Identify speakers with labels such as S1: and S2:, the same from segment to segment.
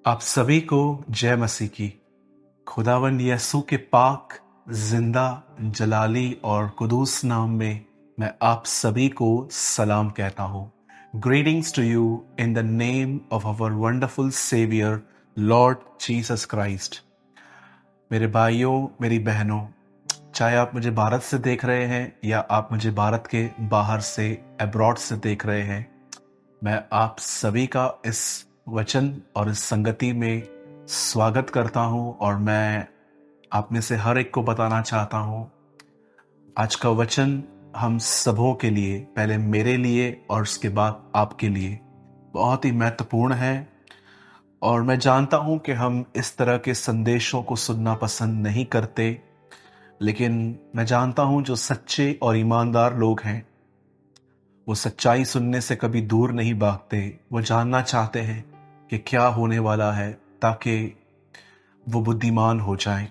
S1: आप सभी को जय मसीह की। खुदावंद यसू के पाक, जिंदा, जलाली और कुदूस नाम में मैं आप सभी को सलाम कहता हूँ। Greetings to you in the name of our wonderful saviour Lord Jesus Christ. मेरे भाइयों, मेरी बहनों, चाहे आप मुझे भारत से देख रहे हैं या आप मुझे भारत के बाहर से, अब्रॉड से देख रहे हैं, मैं आप सभी का इस वचन और इस संगति में स्वागत करता हूं। और मैं आप में से हर एक को बताना चाहता हूं, आज का वचन हम सबों के लिए, पहले मेरे लिए और उसके बाद आपके लिए बहुत ही महत्वपूर्ण है। और मैं जानता हूं कि हम इस तरह के संदेशों को सुनना पसंद नहीं करते, लेकिन मैं जानता हूं जो सच्चे और ईमानदार लोग हैं वो सच्चाई सुनने से कभी दूर नहीं भागते। वो जानना चाहते हैं कि क्या होने वाला है ताकि वो बुद्धिमान हो जाएं।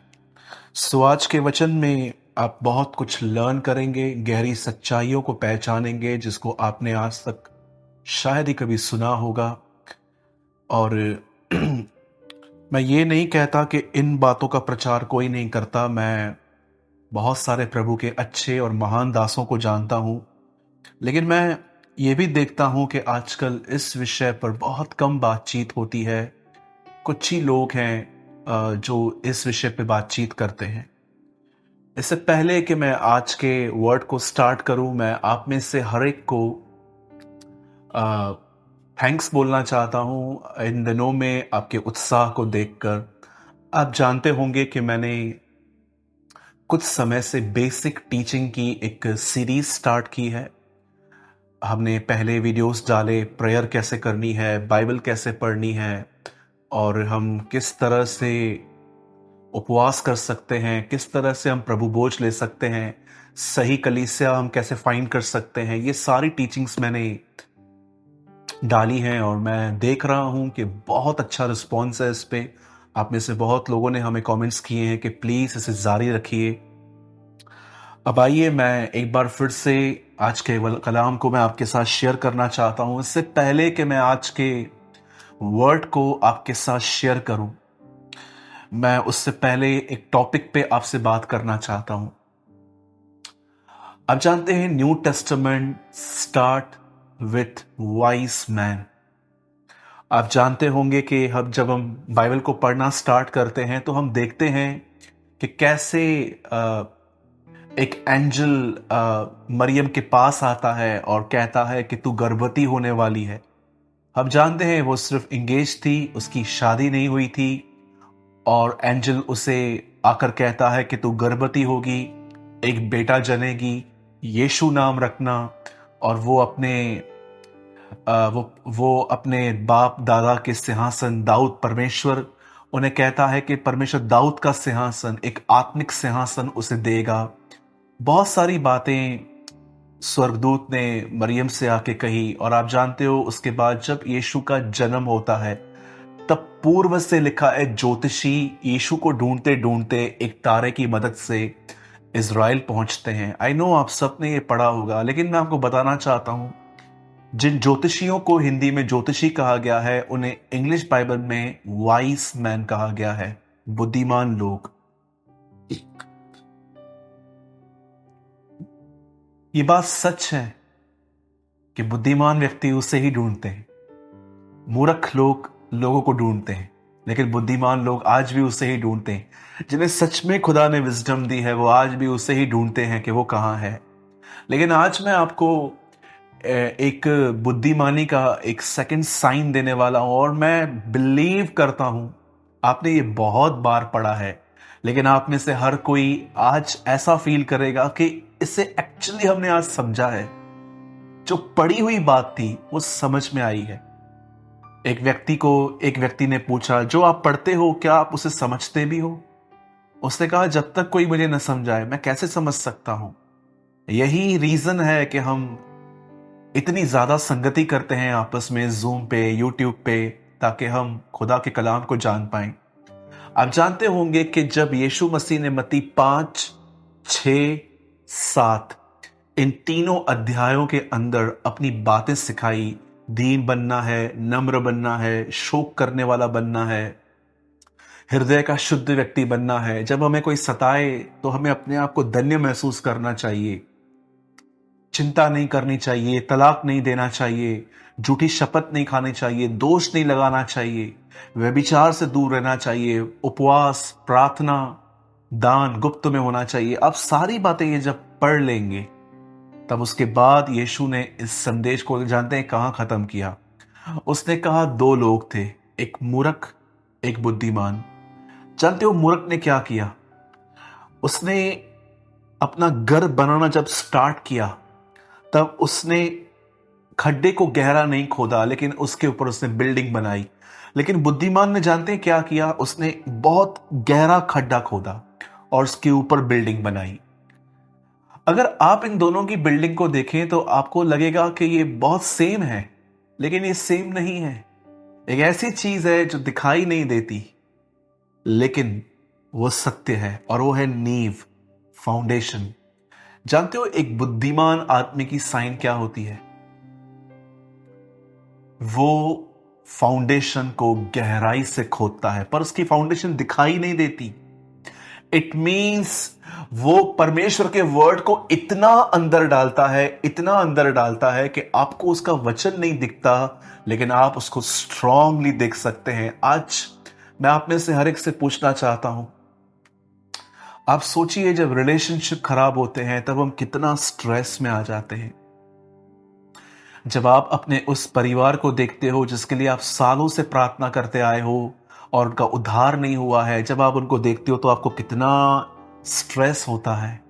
S1: सो आज के वचन में आप बहुत कुछ लर्न करेंगे, गहरी सच्चाइयों को पहचानेंगे जिसको आपने आज तक शायद ही कभी सुना होगा। और मैं ये नहीं कहता कि इन बातों का प्रचार कोई नहीं करता। मैं बहुत सारे प्रभु के अच्छे और महान दासों को जानता हूँ, लेकिन मैं ये भी देखता हूं कि आजकल इस विषय पर बहुत कम बातचीत होती है। कुछ ही लोग हैं जो इस विषय पे बातचीत करते हैं। इससे पहले कि मैं आज के वर्ड को स्टार्ट करूं, मैं आप में से हर एक को थैंक्स बोलना चाहता हूं इन दिनों में आपके उत्साह को देखकर। आप जानते होंगे कि मैंने कुछ समय से बेसिक टीचिंग की एक सीरीज स्टार्ट की है। हमने पहले वीडियोस डाले, प्रेयर कैसे करनी है, बाइबल कैसे पढ़नी है, और हम किस तरह से उपवास कर सकते हैं, किस तरह से हम प्रभु भोज ले सकते हैं, सही कलीसिया हम कैसे फाइंड कर सकते हैं। ये सारी टीचिंग्स मैंने डाली हैं और मैं देख रहा हूं कि बहुत अच्छा रिस्पॉन्स है इस पे। आप में से बहुत लोगों ने हमें कमेंट्स किए हैं कि प्लीज़ इसे जारी रखिए। अब आइए, मैं एक बार फिर से आज के कलाम को मैं आपके साथ शेयर करना चाहता हूं। इससे पहले कि मैं आज के वर्ड को आपके साथ शेयर करूं, मैं उससे पहले एक टॉपिक पे आपसे बात करना चाहता हूं। आप जानते हैं new testament start with wise man. आप जानते होंगे कि जब हम बाइबल को पढ़ना स्टार्ट करते हैं तो हम देखते हैं कि कैसे एक एंजल मरियम के पास आता है और कहता है कि तू गर्भवती होने वाली है। हम जानते हैं वो सिर्फ इंगेज थी, उसकी शादी नहीं हुई थी, और एंजल उसे आकर कहता है कि तू गर्भवती होगी, एक बेटा जनेगी, यीशु नाम रखना। और वो अपने बाप दादा के सिंहासन, दाऊद, परमेश्वर उन्हें कहता है कि परमेश्वर दाऊद का सिंहासन, एक आत्मिक सिंहासन उसे देगा। बहुत सारी बातें स्वर्गदूत ने मरियम से आके कही। और आप जानते हो उसके बाद जब यीशु का जन्म होता है तब पूर्व से लिखा एक ज्योतिषी यीशु को ढूंढते ढूंढते एक तारे की मदद से इज़राइल पहुंचते हैं। आई नो आप सबने ये पढ़ा होगा, लेकिन मैं आपको बताना चाहता हूं, जिन ज्योतिषियों को हिंदी में ज्योतिषी कहा गया है उन्हें इंग्लिश बाइबल में वाइज मैन कहा गया है, बुद्धिमान लोग। ये बात सच है कि बुद्धिमान व्यक्ति उसे ही ढूंढते हैं। मूर्ख लोग लोगों को ढूंढते हैं, लेकिन बुद्धिमान लोग आज भी उसे ही ढूंढते हैं। जिन्हें सच में खुदा ने विजडम दी है वो आज भी उसे ही ढूंढते हैं कि वो कहाँ है। लेकिन आज मैं आपको एक बुद्धिमानी का एक सेकंड साइन देने वाला हूं, और मैं बिलीव करता हूं आपने ये बहुत बार पढ़ा है, लेकिन आप में से हर कोई आज ऐसा फील करेगा कि इसे एक्चुअली हमने आज समझा है। जो पढ़ी हुई बात थी वो समझ में आई है। एक व्यक्ति ने पूछा, जो आप पढ़ते हो क्या आप उसे समझते भी हो? उसने कहा, जब तक कोई मुझे न समझाए मैं कैसे समझ सकता हूं। यही रीजन है कि हम इतनी ज्यादा संगति करते हैं आपस में, जूम पे, यूट्यूब पे, ताकि हम खुदा के कलाम को जान पाएं। आप जानते होंगे कि जब यीशु मसीह ने मत्ती 5, 6, 7 इन तीनों अध्यायों के अंदर अपनी बातें सिखाई, दीन बनना है, नम्र बनना है, शोक करने वाला बनना है, हृदय का शुद्ध व्यक्ति बनना है। जब हमें कोई सताए तो हमें अपने आप को धन्य महसूस करना चाहिए, चिंता नहीं करनी चाहिए, तलाक नहीं देना चाहिए, झूठी शपथ नहीं खानी चाहिए, दोष नहीं लगाना चाहिए, व्यभिचार से दूर रहना चाहिए, उपवास, प्रार्थना, दान गुप्त में होना चाहिए। आप सारी बातें ये जब पढ़ लेंगे तब उसके बाद यीशु ने इस संदेश को जानते हैं कहां खत्म किया। उसने कहा दो लोग थे, एक मूर्ख, एक बुद्धिमान। जानते हो मूर्ख ने क्या किया? उसने अपना घर बनाना जब स्टार्ट किया तब उसने खड्डे को गहरा नहीं खोदा, लेकिन उसके ऊपर उसने बिल्डिंग बनाई। लेकिन बुद्धिमान ने जानते हैं क्या किया? उसने बहुत गहरा खड्डा खोदा और उसके ऊपर बिल्डिंग बनाई। अगर आप इन दोनों की बिल्डिंग को देखें तो आपको लगेगा कि ये बहुत सेम है, लेकिन ये सेम नहीं है। एक ऐसी चीज है जो दिखाई नहीं देती, लेकिन वो सत्य है, और वो है नींव, फाउंडेशन। जानते हो एक बुद्धिमान आदमी की साइन क्या होती है? वो फाउंडेशन को गहराई से खोदता है, पर उसकी फाउंडेशन दिखाई नहीं देती। इट मींस वो परमेश्वर के वर्ड को इतना अंदर डालता है, इतना अंदर डालता है कि आपको उसका वचन नहीं दिखता, लेकिन आप उसको स्ट्रांगली देख सकते हैं। आज मैं आप में से हर एक से पूछना चाहता हूं, आप सोचिए जब रिलेशनशिप खराब होते हैं तब हम कितना स्ट्रेस में आ जाते हैं। जब आप अपने उस परिवार को देखते हो जिसके लिए आप सालों से प्रार्थना करते आए हो और उनका उद्धार नहीं हुआ है, जब आप उनको देखते हो तो आपको कितना स्ट्रेस होता है।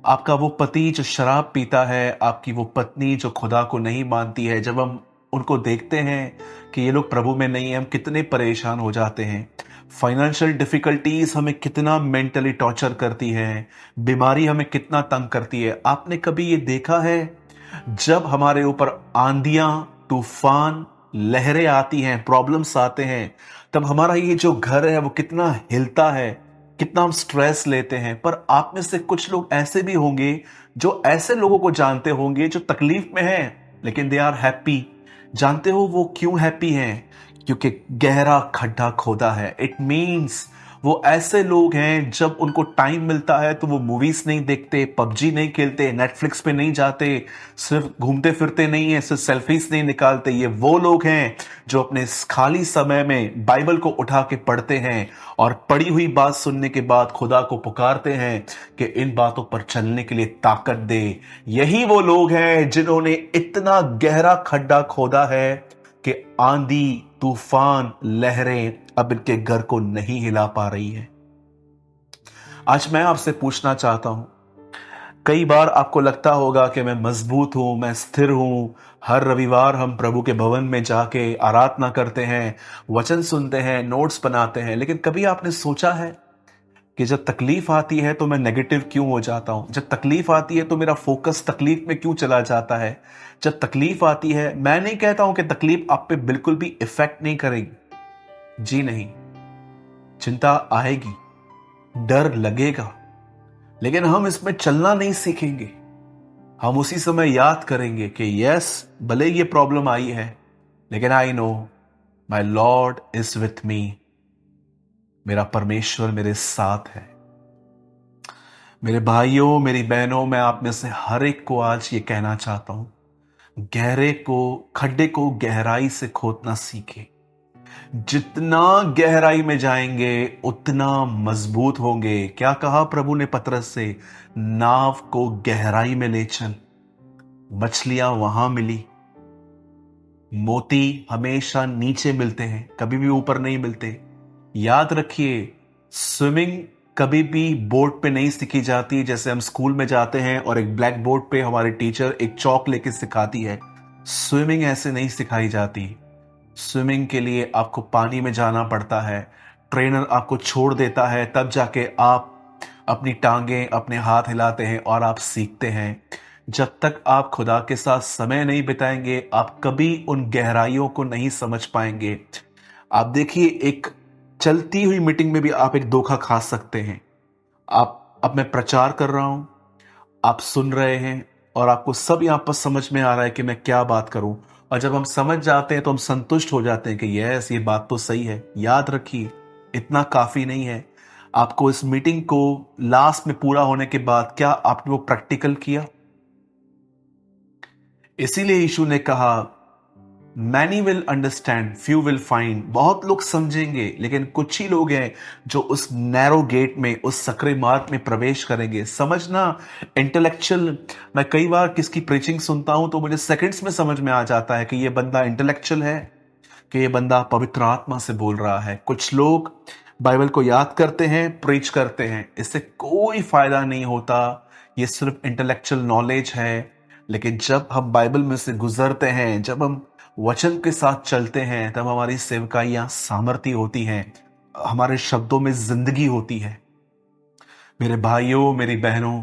S1: आपका वो पति जो शराब पीता है, आपकी वो पत्नी जो खुदा को नहीं मानती है, जब हम उनको देखते हैं कि ये लोग प्रभु में नहीं है, हम कितने परेशान हो जाते हैं। फाइनेंशियल डिफिकल्टीज हमें कितना मेंटली टॉर्चर करती है, बीमारी हमें कितना तंग करती है। आपने कभी ये देखा है जब हमारे ऊपर आंधियां, तूफान, लहरें आती हैं, प्रॉब्लम्स आते हैं, तब हमारा ये जो घर है वो कितना हिलता है, कितना हम स्ट्रेस लेते हैं। पर आप में से कुछ लोग ऐसे भी होंगे जो ऐसे लोगों को जानते होंगे जो तकलीफ में हैं लेकिन दे आर हैप्पी। जानते हो वो क्यों हैप्पी हैं? क्योंकि गहरा खड्डा खोदा है। इट मीन्स वो ऐसे लोग हैं जब उनको टाइम मिलता है तो वो मूवीज नहीं देखते, पबजी नहीं खेलते, नेटफ्लिक्स पे नहीं जाते, सिर्फ घूमते फिरते नहीं है, सिर्फ सेल्फीज नहीं निकालते। ये वो लोग हैं जो अपने खाली समय में बाइबल को उठा के पढ़ते हैं और पढ़ी हुई बात सुनने के बाद खुदा को पुकारते हैं कि इन बातों पर चलने के लिए ताकत दे। यही वो लोग हैं जिन्होंने इतना गहरा खड्डा खोदा है कि आंधी, तूफान, लहरें अब इनके घर को नहीं हिला पा रही है। आज मैं आपसे पूछना चाहता हूं, कई बार आपको लगता होगा कि मैं मजबूत हूं, मैं स्थिर हूं, हर रविवार हम प्रभु के भवन में जाके आराधना करते हैं, वचन सुनते हैं, नोट्स बनाते हैं, लेकिन कभी आपने सोचा है कि जब तकलीफ आती है तो मैं नेगेटिव क्यों हो जाता हूं? जब तकलीफ आती है तो मेरा फोकस तकलीफ में क्यों चला जाता है? जब तकलीफ आती है, मैं नहीं कहता हूं कि तकलीफ आप पे बिल्कुल भी इफेक्ट नहीं करेगी, जी नहीं, चिंता आएगी, डर लगेगा, लेकिन हम इसमें चलना नहीं सीखेंगे। हम उसी समय याद करेंगे कि यस, भले ये प्रॉब्लम आई है, लेकिन I know my Lord is with me. मेरा परमेश्वर मेरे साथ है। मेरे भाइयों, मेरी बहनों, मैं आप में से हर एक को आज ये कहना चाहता हूं, खड्डे को गहराई से खोदना सीखे। जितना गहराई में जाएंगे उतना मजबूत होंगे। क्या कहा प्रभु ने पतरस से? नाव को गहराई में ले चल। मछलियां वहां मिली। मोती हमेशा नीचे मिलते हैं, कभी भी ऊपर नहीं मिलते। याद रखिए, स्विमिंग कभी भी बोर्ड पे नहीं सीखी जाती। जैसे हम स्कूल में जाते हैं और एक ब्लैक बोर्ड पे हमारी टीचर एक चौक लेके सिखाती है, स्विमिंग ऐसे नहीं सिखाई जाती। स्विमिंग के लिए आपको पानी में जाना पड़ता है, ट्रेनर आपको छोड़ देता है, तब जाके आप अपनी टांगें, अपने हाथ हिलाते हैं और आप सीखते हैं। जब तक आप खुदा के साथ समय नहीं बिताएंगे, आप कभी उन गहराइयों को नहीं समझ पाएंगे। आप देखिए, एक चलती हुई मीटिंग में भी आप एक धोखा खा सकते हैं। अब मैं प्रचार कर रहा हूं, आप सुन रहे हैं और आपको सब यहां पर समझ में आ रहा है कि मैं क्या बात करूं, और जब हम समझ जाते हैं तो हम संतुष्ट हो जाते हैं कि यस, ये बात तो सही है। याद रखिए, इतना काफी नहीं है। आपको इस मीटिंग को लास्ट में पूरा होने के बाद क्या आपने वो प्रैक्टिकल किया? इसीलिए यीशु ने कहा, many will understand, few will find. बहुत लोग समझेंगे, लेकिन कुछ ही लोग हैं जो उस नैरो गेट में, उस सकरे मार्ग में प्रवेश करेंगे। समझना, इंटेलेक्चुअल, मैं कई बार किसकी प्रीचिंग सुनता हूं तो मुझे सेकंड्स में समझ में आ जाता है कि ये बंदा इंटेलेक्चुअल है, कि ये बंदा पवित्र आत्मा से बोल रहा है। कुछ लोग बाइबल को याद करते हैं, प्रीच करते हैं, इससे कोई फायदा नहीं होता। ये सिर्फ इंटेलेक्चुअल नॉलेज है। लेकिन जब हम बाइबल में से गुजरते हैं, जब हम वचन के साथ चलते हैं, तब हमारी सेवकाइयां सामर्थ्य होती हैं, हमारे शब्दों में जिंदगी होती है। मेरे भाइयों, मेरी बहनों,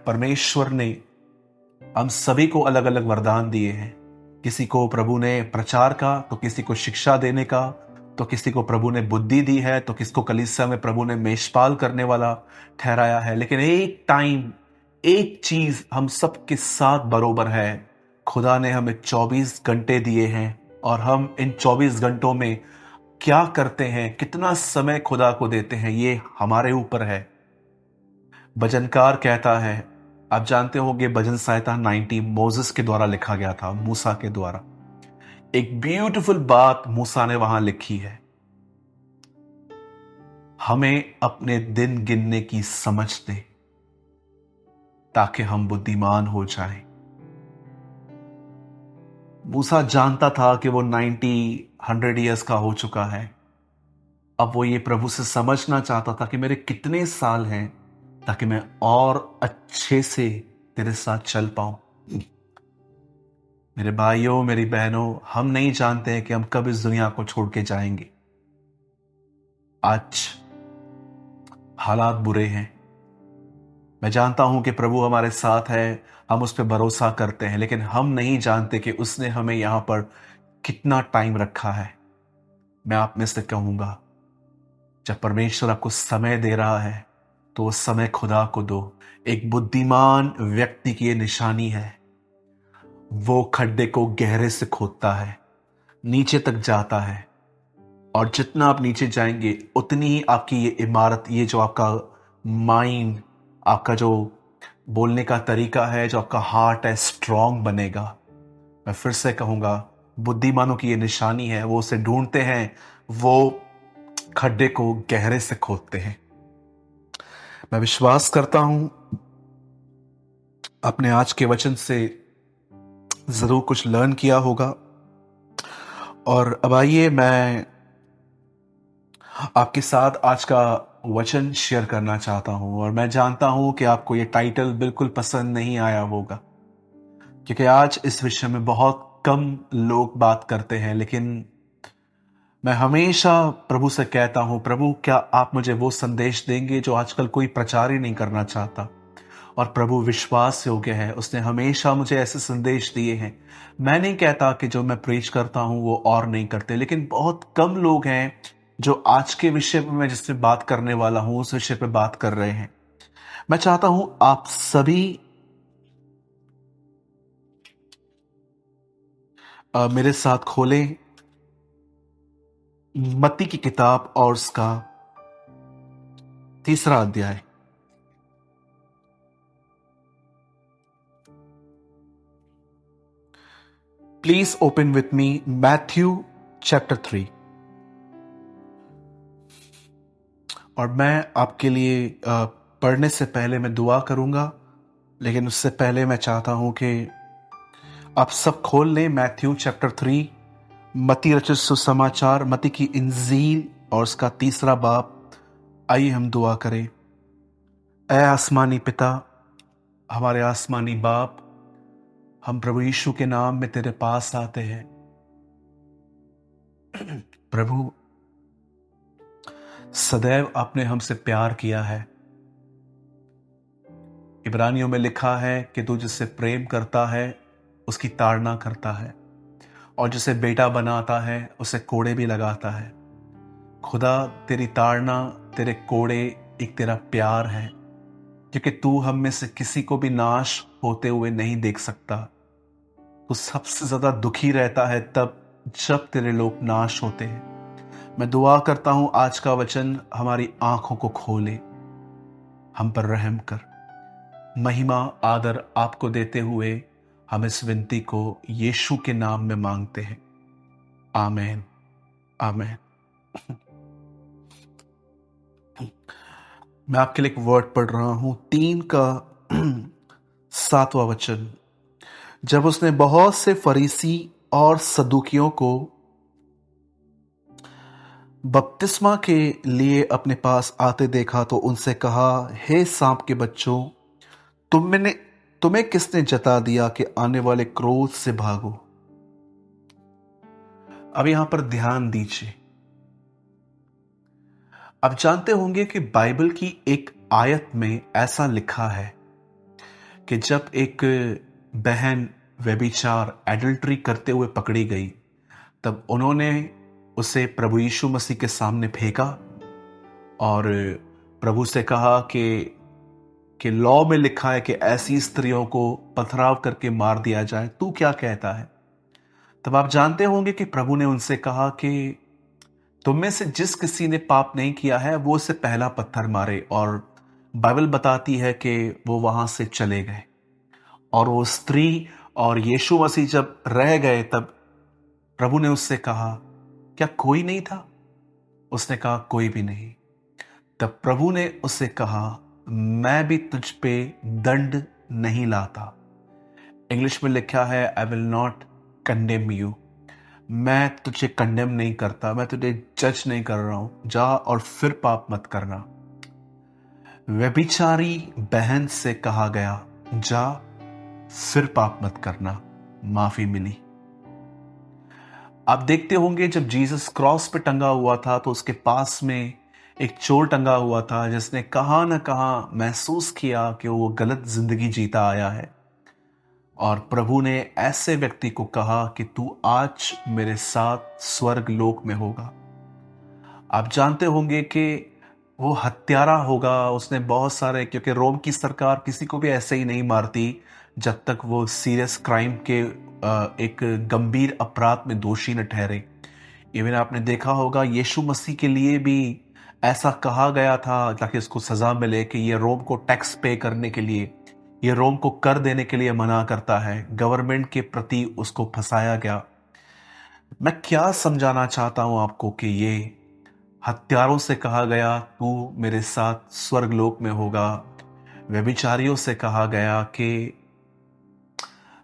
S1: परमेश्वर ने हम सभी को अलग अलग वरदान दिए हैं। किसी को प्रभु ने प्रचार का, तो किसी को शिक्षा देने का, तो किसी को प्रभु ने बुद्धि दी है, तो किसको कलीसिया में प्रभु ने मेषपाल करने वाला ठहराया है। लेकिन एक टाइम, एक चीज हम सबके साथ बरोबर है। खुदा ने हमें 24 घंटे दिए हैं और हम इन 24 घंटों में क्या करते हैं, कितना समय खुदा को देते हैं, ये हमारे ऊपर है। भजनकार कहता है, आप जानते होंगे भजन संहिता 90 मोसेस के द्वारा लिखा गया था, मूसा के द्वारा। एक ब्यूटीफुल बात मूसा ने वहां लिखी है, हमें अपने दिन गिनने की समझ दे ताकि हम बुद्धिमान हो जाएं। मूसा जानता था कि वो 100 ईयर्स का हो चुका है। अब वो ये प्रभु से समझना चाहता था कि मेरे कितने साल हैं ताकि मैं और अच्छे से तेरे साथ चल पाऊं। मेरे भाइयों, मेरी बहनों, हम नहीं जानते हैं कि हम कब इस दुनिया को छोड़ के जाएंगे। आज हालात बुरे हैं, मैं जानता हूं कि प्रभु हमारे साथ है, हम उस पर भरोसा करते हैं, लेकिन हम नहीं जानते कि उसने हमें यहां पर कितना टाइम रखा है। मैं आप में से कहूंगा, जब परमेश्वर आपको समय दे रहा है तो उस समय खुदा को दो। एक बुद्धिमान व्यक्ति की ये निशानी है, वो खड्डे को गहरे से खोदता है, नीचे तक जाता है, और जितना आप नीचे जाएंगे उतनी ही आपकी ये इमारत, ये जो आपका माइंड, आपका जो बोलने का तरीका है, जो आपका हार्ट है, स्ट्रांग बनेगा। मैं फिर से कहूंगा, बुद्धिमानों की ये निशानी है, वो उसे ढूंढते हैं, वो खड्डे को गहरे से खोदते हैं। मैं विश्वास करता हूं अपने आज के वचन से जरूर कुछ लर्न किया होगा। और अब आइए, मैं आपके साथ आज का वचन शेयर करना चाहता हूं। और मैं जानता हूं कि आपको ये टाइटल बिल्कुल पसंद नहीं आया होगा, क्योंकि आज इस विषय में बहुत कम लोग बात करते हैं। लेकिन मैं हमेशा प्रभु से कहता हूं, प्रभु क्या आप मुझे वो संदेश देंगे जो आजकल कोई प्रचार ही नहीं करना चाहता। और प्रभु विश्वास योग्य है, उसने हमेशा मुझे ऐसे संदेश दिए हैं। मैं नहीं कहता कि जो मैं प्रीच करता हूं वो और नहीं करते, लेकिन बहुत कम लोग हैं जो आज के विषय में मैं जिससे बात करने वाला हूं उस विषय पे बात कर रहे हैं। मैं चाहता हूं आप सभी मेरे साथ खोलें मत्ती की किताब और उसका 3 अध्याय। Please open with me Matthew chapter 3। और मैं आपके लिए पढ़ने से पहले मैं दुआ करूंगा, लेकिन उससे पहले मैं चाहता हूं कि आप सब खोल लें मैथ्यू चैप्टर 3, मत्ती रचित सुसमाचार, मत्ती की इंजील और उसका 3 बाब। आइए हम दुआ करें। ऐ आसमानी पिता, हमारे आसमानी बाप, हम प्रभु यीशु के नाम में तेरे पास आते हैं। प्रभु, सदैव आपने हमसे प्यार किया है। इब्रानियों में लिखा है कि तू जिससे प्रेम करता है उसकी ताड़ना करता है, और जिसे बेटा बनाता है उसे कोड़े भी लगाता है। खुदा, तेरी ताड़ना, तेरे कोड़े एक तेरा प्यार है, क्योंकि तू हम में से किसी को भी नाश होते हुए नहीं देख सकता। तू सबसे ज्यादा दुखी रहता है तब जब तेरे लोग नाश होते हैं। मैं दुआ करता हूं आज का वचन हमारी आंखों को खोले, हम पर रहम कर। महिमा आदर आपको देते हुए हम इस विनती को यीशु के नाम में मांगते हैं। आमीन, आमीन। मैं आपके लिए एक वर्ड पढ़ रहा हूं, 3 का 7वां वचन। जब उसने बहुत से फरीसी और सदूकियों को बपतिस्मा के लिए अपने पास आते देखा तो उनसे कहा, हे सांप के बच्चों, तुम्हें किसने जता दिया कि आने वाले क्रोध से भागो। अब यहां पर ध्यान दीजिए। आप जानते होंगे कि बाइबल की एक आयत में ऐसा लिखा है कि जब एक बहन व्यभिचार एडल्ट्री करते हुए पकड़ी गई, तब उन्होंने उसे प्रभु यीशु मसीह के सामने फेंका और प्रभु से कहा कि लॉ में लिखा है कि ऐसी स्त्रियों को पथराव करके मार दिया जाए, तू क्या कहता है। तब आप जानते होंगे कि प्रभु ने उनसे कहा कि तुम में से जिस किसी ने पाप नहीं किया है वो उसे पहला पत्थर मारे। और बाइबल बताती है कि वो वहां से चले गए और वो स्त्री और यीशु मसीह जब रह गए तब प्रभु ने उससे कहा, क्या कोई नहीं था? उसने कहा, कोई भी नहीं। तब प्रभु ने उससे कहा, मैं भी तुझ पे दंड नहीं लाता। इंग्लिश में लिखा है, I will not condemn you. मैं तुझे कंडेम नहीं करता, मैं तुझे जज नहीं कर रहा हूं। जा और फिर पाप मत करना। व्यभिचारी बहन से कहा गया, जा फिर पाप मत करना, माफी मिली। आप देखते होंगे जब जीसस क्रॉस पे टंगा हुआ था तो उसके पास में एक चोर टंगा हुआ था जिसने कहां ना कहां महसूस किया कि वो गलत जिंदगी जीता आया है। और प्रभु ने ऐसे व्यक्ति को कहा कि तू आज मेरे साथ स्वर्ग लोक में होगा। आप जानते होंगे कि वो हत्यारा होगा, उसने बहुत सारे, क्योंकि रोम की सरकार किसी को भी ऐसे ही नहीं मारती जब तक वो सीरियस क्राइम के एक गंभीर अपराध में दोषी न ठहरे। इवन आपने देखा होगा यीशु मसीह के लिए भी ऐसा कहा गया था ताकि उसको सजा मिले कि ये रोम को टैक्स पे करने के लिए, ये रोम को कर देने के लिए मना करता है। गवर्नमेंट के प्रति उसको फंसाया गया। मैं क्या समझाना चाहता हूं आपको कि ये हत्यारों से कहा गया तू मेरे साथ स्वर्गलोक में होगा। व्यभिचारियों से कहा गया कि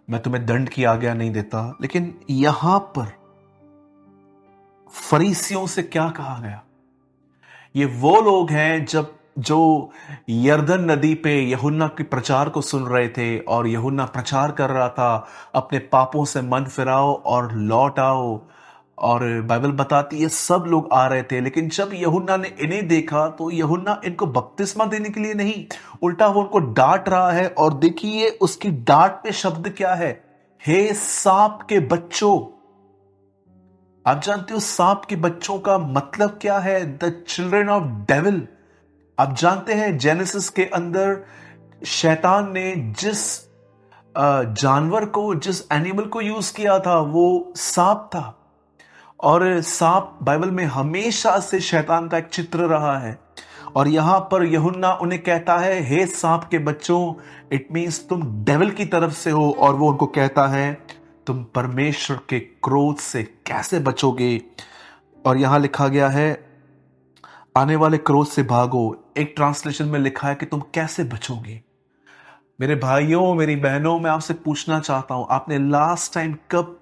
S1: मैं तुम्हें दंड की आज्ञा नहीं देता। लेकिन यहां पर फरीसियों से क्या कहा गया? ये वो लोग हैं जो यरदन नदी पे यूहन्ना के प्रचार को सुन रहे थे और यूहन्ना प्रचार कर रहा था, अपने पापों से मन फिराओ और लौट आओ। और बाइबल बताती है सब लोग आ रहे थे। लेकिन जब यूहन्ना ने इन्हें देखा तो यूहन्ना इनको बपतिस्मा देने के लिए नहीं, उल्टा वो उनको डांट रहा है। और देखिए उसकी डांट में शब्द क्या है, हे सांप के बच्चों। आप जानते हो सांप के बच्चों का मतलब क्या है? The children of devil. आप जानते हैं जेनेसिस के अंदर शैतान ने जिस जानवर को, जिस एनिमल को यूज किया था वो सांप था। और सांप बाइबल में हमेशा से शैतान का एक चित्र रहा है। और यहां पर यूहन्ना उन्हें कहता है, हे सांप के बच्चों, इट मींस तुम डेविल की तरफ से हो। और वो उनको कहता है, तुम परमेश्वर के क्रोध से कैसे बचोगे? और यहां लिखा गया है, आने वाले क्रोध से भागो। एक ट्रांसलेशन में लिखा है कि तुम कैसे बचोगे। मेरे भाइयों, मेरी बहनों, मैं आपसे पूछना चाहता हूं, आपने लास्ट टाइम कब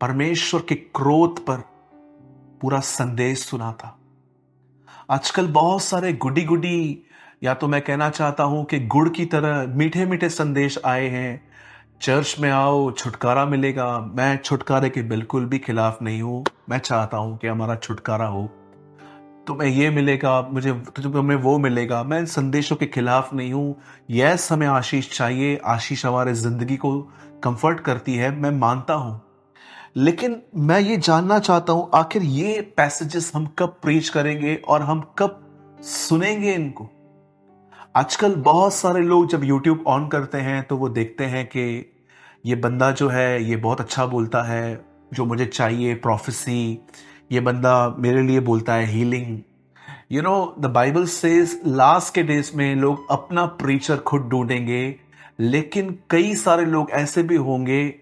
S1: परमेश्वर के क्रोध पर पूरा संदेश सुना था? आजकल बहुत सारे गुडी गुडी, या तो मैं कहना चाहता हूं कि गुड़ की तरह मीठे मीठे संदेश आए हैं। चर्च में आओ, छुटकारा मिलेगा। मैं छुटकारे के बिल्कुल भी खिलाफ नहीं हूं। मैं चाहता हूं कि हमारा छुटकारा हो। तुम्हें ये मिलेगा, मुझे तुम्हें वो मिलेगा। मैं इन संदेशों के खिलाफ नहीं हूं। यस, हमें आशीष चाहिए, आशीष हमारे जिंदगी को कंफर्ट करती है, मैं मानता हूं। लेकिन मैं ये जानना चाहता हूं, आखिर ये पैसेजेस हम कब प्रीच करेंगे और हम कब सुनेंगे इनको? आजकल बहुत सारे लोग जब YouTube ऑन करते हैं तो वो देखते हैं कि ये बंदा जो है ये बहुत अच्छा बोलता है, जो मुझे चाहिए प्रोफेसी, ये बंदा मेरे लिए बोलता है healing. You know the Bible says last के डेज में लोग अपना प्रीचर खुद ढूंढेंगे, लेकिन कई सारे लोग ऐसे भी होंगे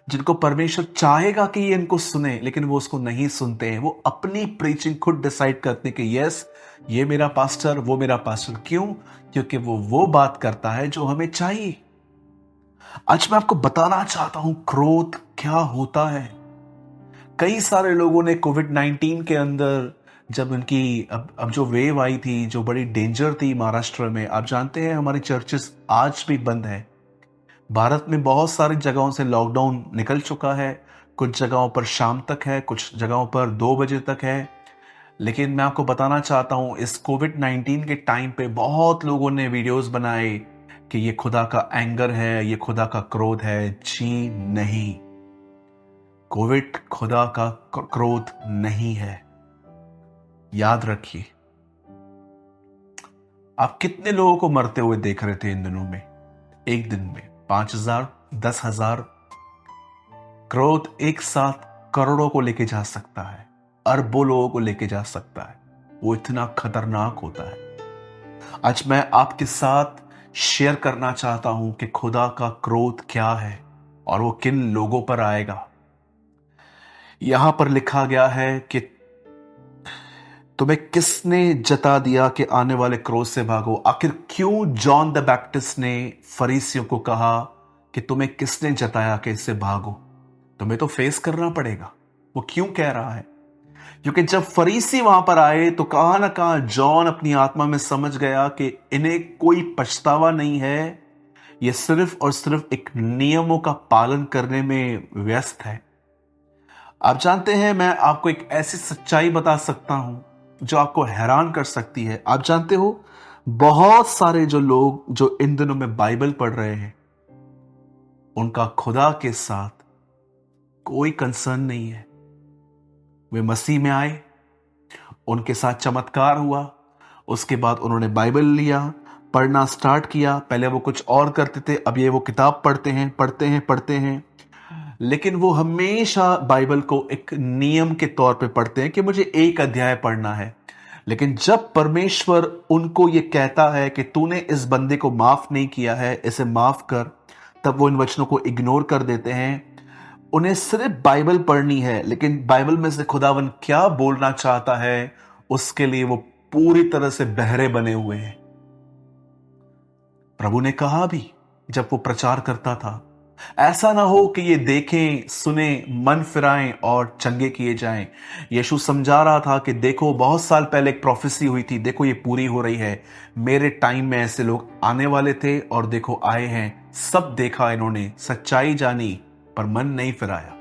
S1: जिनको परमेश्वर चाहेगा कि ये इनको सुने, लेकिन वो उसको नहीं सुनते हैं। वो अपनी प्रीचिंग खुद डिसाइड करते हैं कि यस ये मेरा पास्टर, वो मेरा पास्टर। क्यों? क्योंकि वो बात करता है जो हमें चाहिए। आज मैं आपको बताना चाहता हूं क्रोध क्या होता है। कई सारे लोगों ने कोविड-19 के अंदर जब उनकी अब जो वेव आई थी, जो बड़ी डेंजर थी महाराष्ट्र में, आप जानते हैं हमारी चर्चेस आज भी बंद है। भारत में बहुत सारी जगहों से लॉकडाउन निकल चुका है। कुछ जगहों पर शाम तक है, कुछ जगहों पर 2 बजे तक है। लेकिन मैं आपको बताना चाहता हूं इस कोविड-19 के टाइम पे बहुत लोगों ने वीडियोस बनाए कि ये खुदा का एंगर है, ये खुदा का क्रोध है। जी नहीं, कोविड खुदा का क्रोध नहीं है। याद रखिए। आप कितने लोगों को मरते हुए देख रहे थे इन दिनों में? एक दिन में 5,000, 10,000। क्रोध एक साथ करोड़ों को लेके जा सकता है, अरबों लोगों को लेके जा सकता है। वो इतना खतरनाक होता है। आज मैं आपके साथ शेयर करना चाहता हूं कि खुदा का क्रोध क्या है और वो किन लोगों पर आएगा। यहां पर लिखा गया है कि तुम्हें किसने जता दिया कि आने वाले क्रोध से भागो। आखिर क्यों जॉन द बैप्टिस्ट ने फरीसियों को कहा कि तुम्हें किसने जताया कि इससे भागो? तुम्हें तो फेस करना पड़ेगा। वो क्यों कह रहा है? क्योंकि जब फरीसी वहां पर आए तो कहां ना कहां जॉन अपनी आत्मा में समझ गया कि इन्हें कोई पछतावा नहीं है, ये सिर्फ और सिर्फ एक नियमों का पालन करने में व्यस्त है। आप जानते हैं, मैं आपको एक ऐसी सच्चाई बता सकता हूं जो आपको हैरान कर सकती है। आप जानते हो, बहुत सारे जो लोग जो इन दिनों में बाइबल पढ़ रहे हैं, उनका खुदा के साथ कोई कंसर्न नहीं है। वे मसीह में आए, उनके साथ चमत्कार हुआ, उसके बाद उन्होंने बाइबल लिया, पढ़ना स्टार्ट किया। पहले वो कुछ और करते थे, अब ये वो किताब पढ़ते हैं। लेकिन वो हमेशा बाइबल को एक नियम के तौर पे पढ़ते हैं कि मुझे एक अध्याय पढ़ना है। लेकिन जब परमेश्वर उनको ये कहता है कि तूने इस बंदे को माफ नहीं किया है, इसे माफ कर, तब वो इन वचनों को इग्नोर कर देते हैं। उन्हें सिर्फ बाइबल पढ़नी है, लेकिन बाइबल में से खुदावन क्या बोलना चाहता है उसके लिए वो पूरी तरह से बहरे बने हुए हैं। प्रभु ने कहा भी जब वो प्रचार करता था, ऐसा ना हो कि ये देखें, सुने, मन फिराएं और चंगे किए जाएं। यीशु समझा रहा था कि देखो, बहुत साल पहले एक प्रोफेसी हुई थी, देखो ये पूरी हो रही है। मेरे टाइम में ऐसे लोग आने वाले थे और देखो आए हैं। सब देखा इन्होंने, सच्चाई जानी, पर मन नहीं फिराया।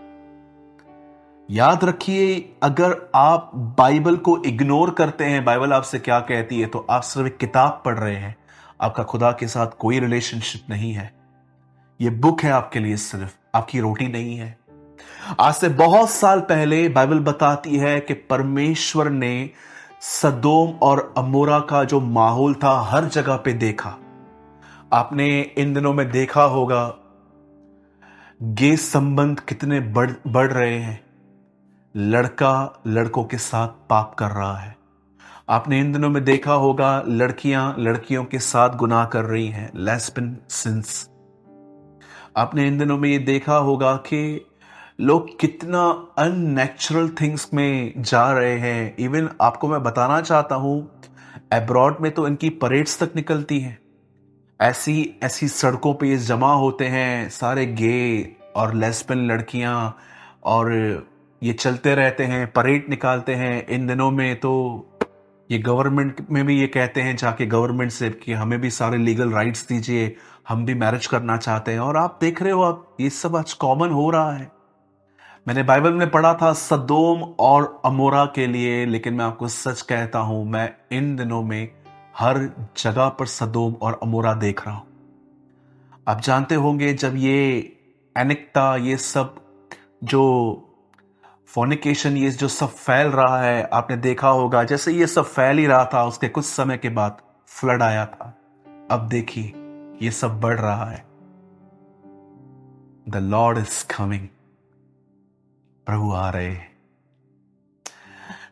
S1: याद रखिए, अगर आप बाइबल को इग्नोर करते हैं, बाइबल आपसे क्या कहती है, तो आप सिर्फ एक किताब पढ़ रहे हैं। आपका खुदा के साथ कोई रिलेशनशिप नहीं है। ये बुक है आपके लिए, सिर्फ आपकी रोटी नहीं है। आज से बहुत साल पहले बाइबल बताती है कि परमेश्वर ने सदोम और अमोरा का जो माहौल था हर जगह पे देखा। आपने इन दिनों में देखा होगा गे संबंध कितने बढ़ रहे हैं। लड़का लड़कों के साथ पाप कर रहा है। आपने इन दिनों में देखा होगा लड़कियां लड़कियों के साथ गुनाह कर रही हैं, लेस्बियन सिंस। आपने इन दिनों में ये देखा होगा कि लोग कितना अननेचुरल थिंग्स में जा रहे हैं। इवन आपको मैं बताना चाहता हूं, अब्रॉड में तो इनकी परेड्स तक निकलती हैं। ऐसी ऐसी सड़कों पे ये जमा होते हैं, सारे गे और लेस्बियन लड़कियां, और ये चलते रहते हैं, परेड निकालते हैं। इन दिनों में तो ये गवर्नमेंट में भी ये कहते हैं जाके गवर्नमेंट से कि हमें भी सारे लीगल राइट्स दीजिए, हम भी मैरिज करना चाहते हैं। और आप देख रहे हो, आप ये सब आज कॉमन हो रहा है। मैंने बाइबल में पढ़ा था सदोम और अमोरा के लिए, लेकिन मैं आपको सच कहता हूं, मैं इन दिनों में हर जगह पर सदोम और अमोरा देख रहा हूं। आप जानते होंगे, जब ये अनिकता, ये सब जो फोर्निकेशन, ये जो सब फैल रहा है, आपने देखा होगा जैसे ये सब फैल ही रहा था, उसके कुछ समय के बाद फ्लड आया था। अब देखिए ये सब बढ़ रहा है। The lord is coming. प्रभु आ रहे हैं।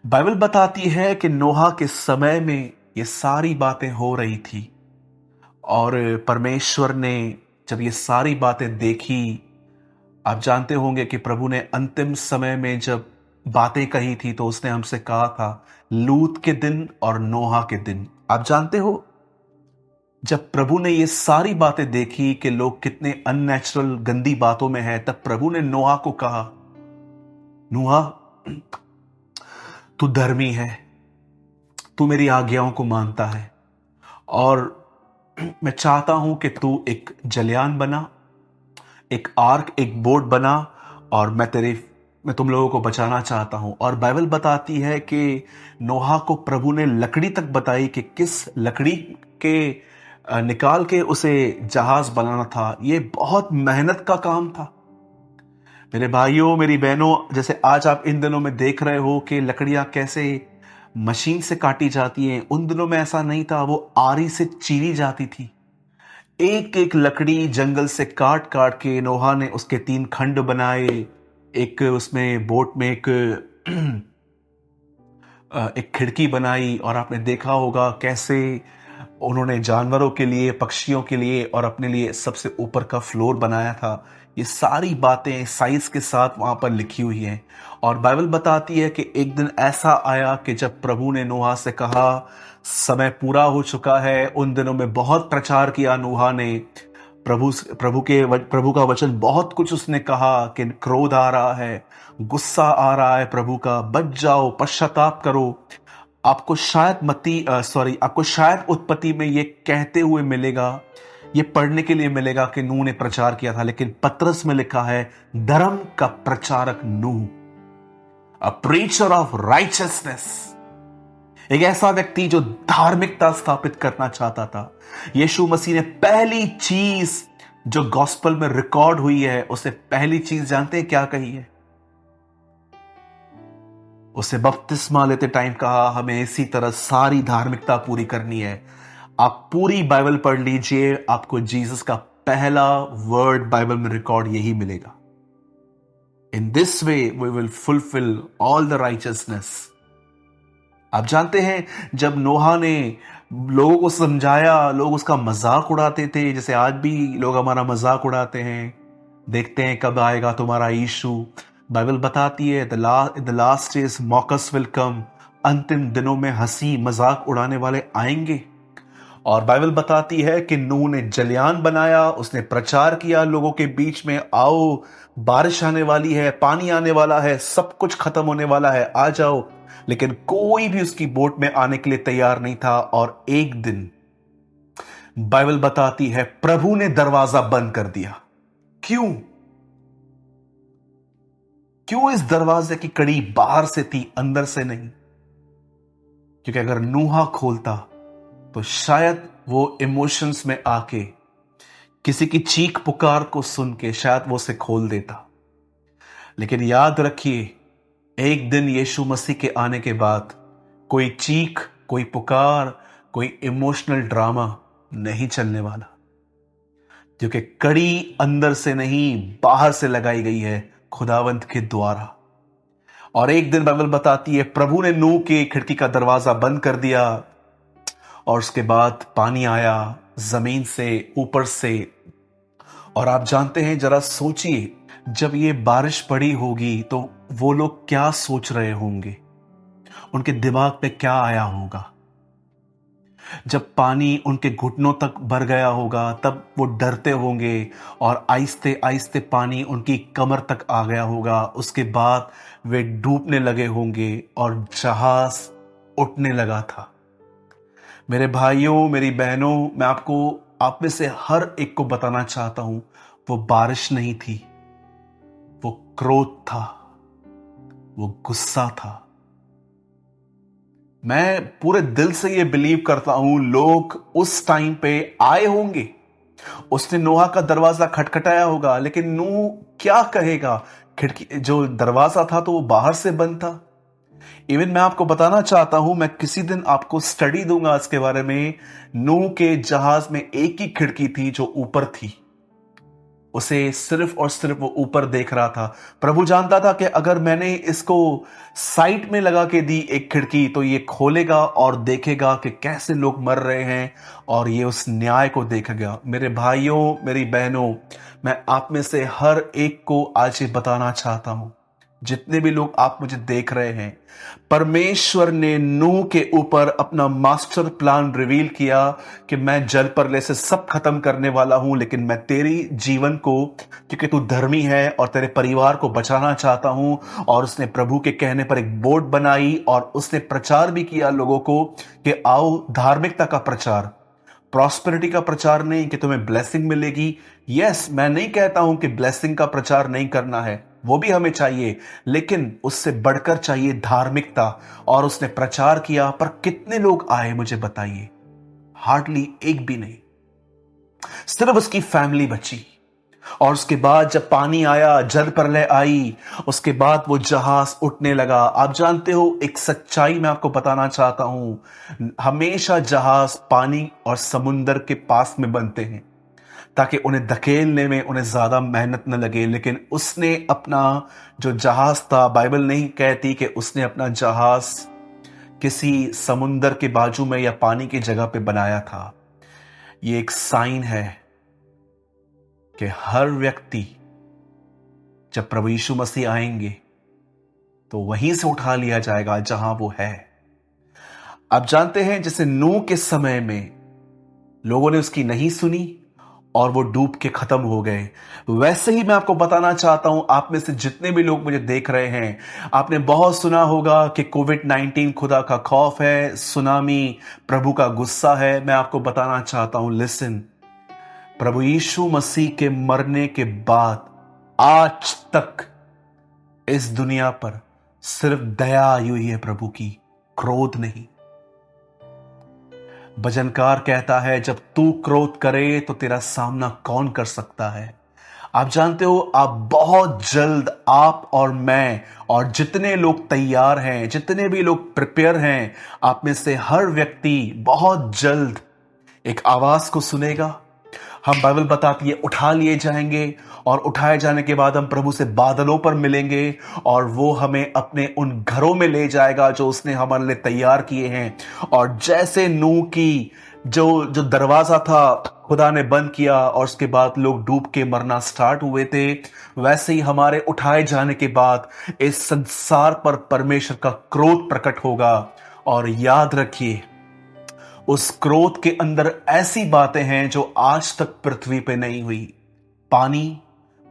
S1: बाइबल बताती है कि नोहा के समय में ये सारी बातें हो रही थी और परमेश्वर ने जब ये सारी बातें देखी, आप जानते होंगे कि प्रभु ने अंतिम समय में जब बातें कही थी तो उसने हमसे कहा था लूत के दिन और नोहा के दिन। आप जानते हो जब प्रभु ने ये सारी बातें देखी कि लोग कितने अननेचुरल गंदी बातों में हैं, तब प्रभु ने नोहा को कहा, नोहा तू धर्मी है, तू मेरी आज्ञाओं को मानता है और मैं चाहता हूं कि तू एक जलयान बना, एक आर्क, एक बोट बना और मैं तुम लोगों को बचाना चाहता हूं। और बाइबल बताती है कि नोहा को प्रभु ने लकड़ी तक बताई कि किस लकड़ी के निकाल के उसे जहाज बनाना था। ये बहुत मेहनत का काम था मेरे भाइयों, मेरी बहनों। जैसे आज आप इन दिनों में देख रहे हो कि लकड़ियां कैसे मशीन से काटी जाती हैं, उन दिनों में ऐसा नहीं था, वो आरी से चीरी जाती थी। एक एक लकड़ी जंगल से काट काट के नोहा ने उसके 3 खंड बनाए। एक उसमें बोट में एक खिड़की बनाई और आपने देखा होगा कैसे उन्होंने जानवरों के लिए, पक्षियों के लिए और अपने लिए सबसे ऊपर का फ्लोर बनाया था। ये सारी बातें साइंस के साथ वहां पर लिखी हुई हैं। और बाइबल बताती है कि एक दिन ऐसा आया कि जब प्रभु ने नोहा से कहा समय पूरा हो चुका है। उन दिनों में बहुत प्रचार किया नोहा ने, प्रभु का वचन बहुत कुछ उसने कहा कि क्रोध आ रहा है, गुस्सा आ रहा है प्रभु का, बच जाओ, पश्चाताप करो। आपको शायद उत्पत्ति में ये कहते हुए मिलेगा, ये पढ़ने के लिए मिलेगा कि नूह ने प्रचार किया था, लेकिन पतरस में लिखा है धर्म का प्रचारक नूह, अ प्रीचर ऑफ राइचियसनेस। एक ऐसा व्यक्ति जो धार्मिकता स्थापित करना चाहता था। यीशु मसीह ने पहली चीज जो गॉस्पेल में रिकॉर्ड हुई है, उसे पहली चीज जानते हैं क्या कही है? उसे बपतिस्मा लेते टाइम कहा हमें इसी तरह सारी धार्मिकता पूरी करनी है। आप पूरी बाइबल पढ़ लीजिए, आपको जीसस का पहला वर्ड बाइबल में रिकॉर्ड यही मिलेगा, in this way we will fulfil all the righteousness. आप जानते हैं जब नोहा ने लोगों को समझाया, लोग उसका मजाक उड़ाते थे, जैसे आज भी लोग हमारा मजाक उड़ाते हैं, देखते हैं कब आएगा तुम्हारा यीशु। बाइबल बताती है the last days mockers will come, अंतिम दिनों में हंसी मजाक उड़ाने वाले आएंगे। और बाइबल बताती है कि नूह ने जलयान बनाया, उसने प्रचार किया लोगों के बीच में, आओ बारिश आने वाली है, पानी आने वाला है, सब कुछ खत्म होने वाला है, आ जाओ। लेकिन कोई भी उसकी बोट में आने के लिए तैयार नहीं था। और एक दिन बाइबल बताती है प्रभु ने दरवाजा बंद कर दिया। क्यों? क्यों इस दरवाजे की कड़ी बाहर से थी, अंदर से नहीं? क्योंकि अगर नूहा खोलता तो शायद वो इमोशंस में आके किसी की चीख पुकार को सुन के शायद वो उसे खोल देता। लेकिन याद रखिए, एक दिन यीशु मसीह के आने के बाद कोई चीख, कोई पुकार, कोई इमोशनल ड्रामा नहीं चलने वाला, क्योंकि कड़ी अंदर से नहीं बाहर से लगाई गई है खुदावंत के द्वारा। और एक दिन बाइबल बताती है प्रभु ने नूह की खिड़की का दरवाजा बंद कर दिया और उसके बाद पानी आया जमीन से, ऊपर से। और आप जानते हैं, जरा सोचिए, जब ये बारिश पड़ी होगी तो वो लोग क्या सोच रहे होंगे, उनके दिमाग पे क्या आया होगा। जब पानी उनके घुटनों तक भर गया होगा तब वो डरते होंगे और आहिस्ते आहिस्ते पानी उनकी कमर तक आ गया होगा। उसके बाद वे डूबने लगे होंगे और जहाज उठने लगा था। मेरे भाइयों, मेरी बहनों, मैं आप में से हर एक को बताना चाहता हूं, वो बारिश नहीं थी, वो क्रोध था, वो गुस्सा था। मैं पूरे दिल से ये बिलीव करता हूं लोग उस टाइम पे आए होंगे, उसने नोहा का दरवाजा खटखटाया होगा, लेकिन नूह क्या कहेगा? खिड़की, जो दरवाजा था तो वो बाहर से बंद था। इवन मैं आपको बताना चाहता हूं, मैं किसी दिन आपको स्टडी दूंगा इसके बारे में। नूह के जहाज में एक ही खिड़की थी जो ऊपर थी, उसे सिर्फ और सिर्फ वो ऊपर देख रहा था। प्रभु जानता था कि अगर मैंने इसको साइड में लगा के दी एक खिड़की, तो ये खोलेगा और देखेगा कि कैसे लोग मर रहे हैं, और ये उस न्याय को देखेगा। मेरे भाइयों, मेरी बहनों, मैं आप में से हर एक को आज ये बताना चाहता हूं, जितने भी लोग आप मुझे देख रहे हैं, परमेश्वर ने नूह के ऊपर अपना मास्टर प्लान रिवील किया कि मैं जल प्रलय से सब खत्म करने वाला हूं, लेकिन मैं तेरी जीवन को, क्योंकि तू धर्मी है और तेरे परिवार को बचाना चाहता हूं। और उसने प्रभु के कहने पर एक बोर्ड बनाई और उसने प्रचार भी किया लोगों को कि आओ, धार्मिकता का प्रचार, प्रॉस्पेरिटी का प्रचार नहीं कि तुम्हें ब्लेसिंग मिलेगी। यस, मैं नहीं कहता हूं कि ब्लेसिंग का प्रचार नहीं करना है, वो भी हमें चाहिए, लेकिन उससे बढ़कर चाहिए धार्मिकता। और उसने प्रचार किया, पर कितने लोग आए मुझे बताइए? हार्डली एक भी नहीं, सिर्फ उसकी फैमिली बची। और उसके बाद जब पानी आया, जल प्रलय आई, उसके बाद वो जहाज उठने लगा। आप जानते हो, एक सच्चाई मैं आपको बताना चाहता हूं, हमेशा जहाज पानी और समुंदर के पास में बनते हैं ताकि उन्हें धकेलने में उन्हें ज्यादा मेहनत न लगे। लेकिन उसने अपना जो जहाज था, बाइबल नहीं कहती कि उसने अपना जहाज किसी समुंदर के बाजू में या पानी की जगह पे बनाया था। ये एक साइन है कि हर व्यक्ति, जब प्रभु यीशु मसीह आएंगे तो वहीं से उठा लिया जाएगा जहां वो है। आप जानते हैं, जैसे नूह के समय में लोगों ने उसकी नहीं सुनी और वो डूब के खत्म हो गए, वैसे ही मैं आपको बताना चाहता हूं, आप में से जितने भी लोग मुझे देख रहे हैं, आपने बहुत सुना होगा कि कोविड-19 खुदा का खौफ है, सुनामी प्रभु का गुस्सा है। मैं आपको बताना चाहता हूं, लिसन, प्रभु यीशु मसीह के मरने के बाद आज तक इस दुनिया पर सिर्फ दया आई हुई है प्रभु की, क्रोध नहीं। भजनकार कहता है, जब तू क्रोध करे तो तेरा सामना कौन कर सकता है। आप जानते हो, आप बहुत जल्द, आप और मैं और जितने लोग तैयार हैं, जितने भी लोग प्रिपेयर हैं, आप में से हर व्यक्ति बहुत जल्द एक आवाज को सुनेगा। हम, बाइबल बताती है, उठा लिए जाएंगे, और उठाए जाने के बाद हम प्रभु से बादलों पर मिलेंगे, और वो हमें अपने उन घरों में ले जाएगा जो उसने हमारे लिए तैयार किए हैं। और जैसे नूह की जो जो दरवाजा था खुदा ने बंद किया और उसके बाद लोग डूब के मरना स्टार्ट हुए थे, वैसे ही हमारे उठाए जाने के बाद इस संसार पर परमेश्वर का क्रोध प्रकट होगा। और याद रखिए, उस क्रोध के अंदर ऐसी बातें हैं जो आज तक पृथ्वी पे नहीं हुई। पानी